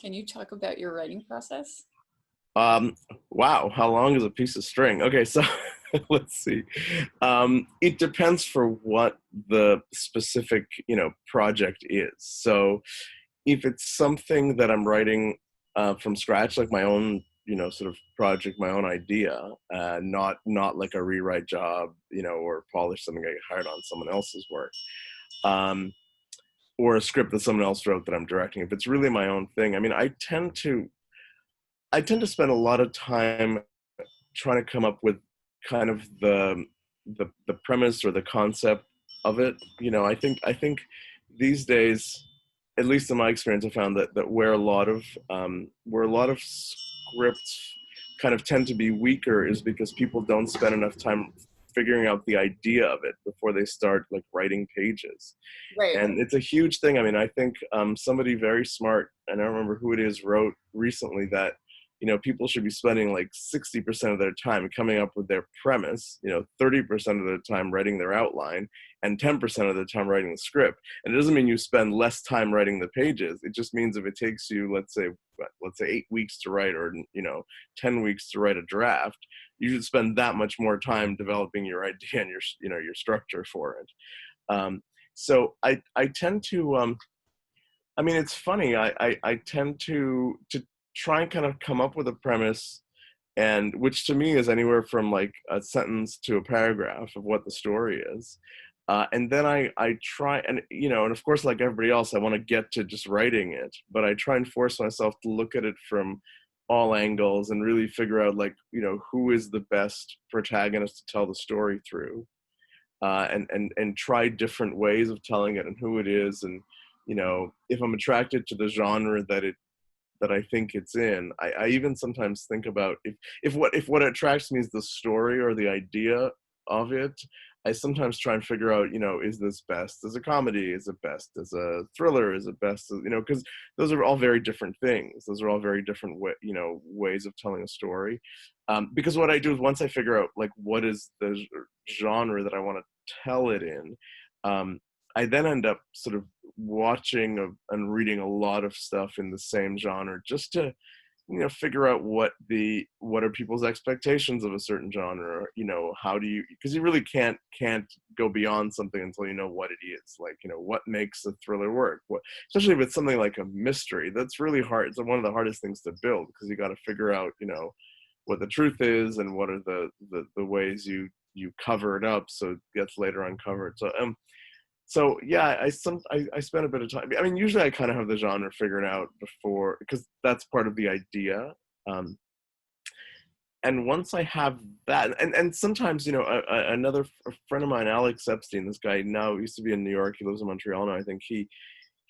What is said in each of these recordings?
Can you talk about your writing process? Um, wow, how long is a piece of string? Okay, so let's see. It depends for what the specific, project is. So if it's something that I'm writing from scratch, like my own, sort of project, my own idea, not like a rewrite job, or polish something I hired on someone else's work, um, or a script that someone else wrote that I'm directing. If it's really my own thing, I mean, I tend to spend a lot of time trying to come up with kind of the premise or the concept of it. I think these days, at least in my experience, I found that where a lot of scripts kind of tend to be weaker is because people don't spend enough time figuring out the idea of it before they start like writing pages. Right. And it's a huge thing. I mean, I think somebody very smart, and I don't remember who it is, wrote recently that people should be spending like 60% of their time coming up with their premise, 30% of the time writing their outline, and 10% of the time writing the script. And it doesn't mean you spend less time writing the pages. It just means if it takes you, let's say 8 weeks to write, or 10 weeks to write a draft, you should spend that much more time developing your idea and your structure for it. So I tend to I mean, it's funny. I tend to try and kind of come up with a premise, and which to me is anywhere from like a sentence to a paragraph of what the story is. And then I try and, and of course, like everybody else, I want to get to just writing it, but I try and force myself to look at it from all angles and really figure out, like, who is the best protagonist to tell the story through, and try different ways of telling it and who it is. And, if I'm attracted to the genre that I think it's in, I even sometimes think about if what attracts me is the story or the idea of it. I sometimes try and figure out, is this best as a comedy? Is it best as a thriller? Is it best as, because those are all very different things. Those are all very different ways of telling a story. Because what I do is, once I figure out like what is the genre that I want to tell it in, I then end up sort of watching and reading a lot of stuff in the same genre, just to figure out what are people's expectations of a certain genre, or, how do you, because you really can't go beyond something until you know what it is, like, what makes a thriller work, especially if it's something like a mystery. That's really hard. It's one of the hardest things to build, because you got to figure out what the truth is, and what are the ways you cover it up so it gets later uncovered. So yeah, I spent a bit of time. I mean, usually I kind of have the genre figured out before, because that's part of the idea. And once I have that, and sometimes, a friend of mine, Alex Epstein, this guy now used to be in New York. He lives in Montreal now. I think he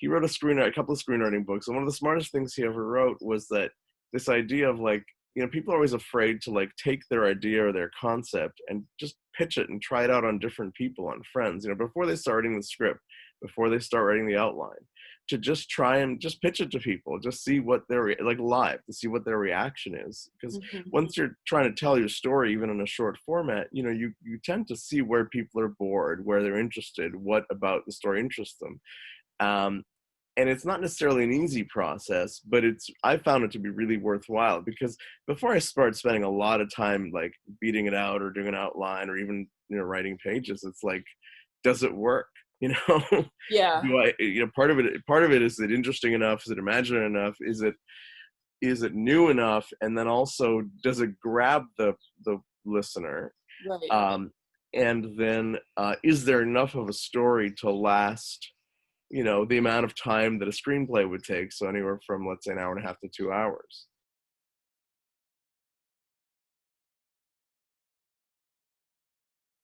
wrote a couple of screenwriting books, and one of the smartest things he ever wrote was that this idea of, like, people are always afraid to like take their idea or their concept and just pitch it and try it out on different people, on friends, before they start writing the script, before they start writing the outline, to just try and just pitch it to people, just see what they're like, live, to see what their reaction is. Because Mhm. once you're trying to tell your story, even in a short format, you tend to see where people are bored, where they're interested, what about the story interests them. And it's not necessarily an easy process, but I found it to be really worthwhile, because before I start spending a lot of time like beating it out or doing an outline or even, writing pages, it's like, does it work? Yeah. Do I, part of it, is it interesting enough? Is it imaginative enough? Is it new enough? And then also, does it grab the listener? Right. Um, and then, is there enough of a story to last the amount of time that a screenplay would take, so anywhere from, let's say, an hour and a half to 2 hours.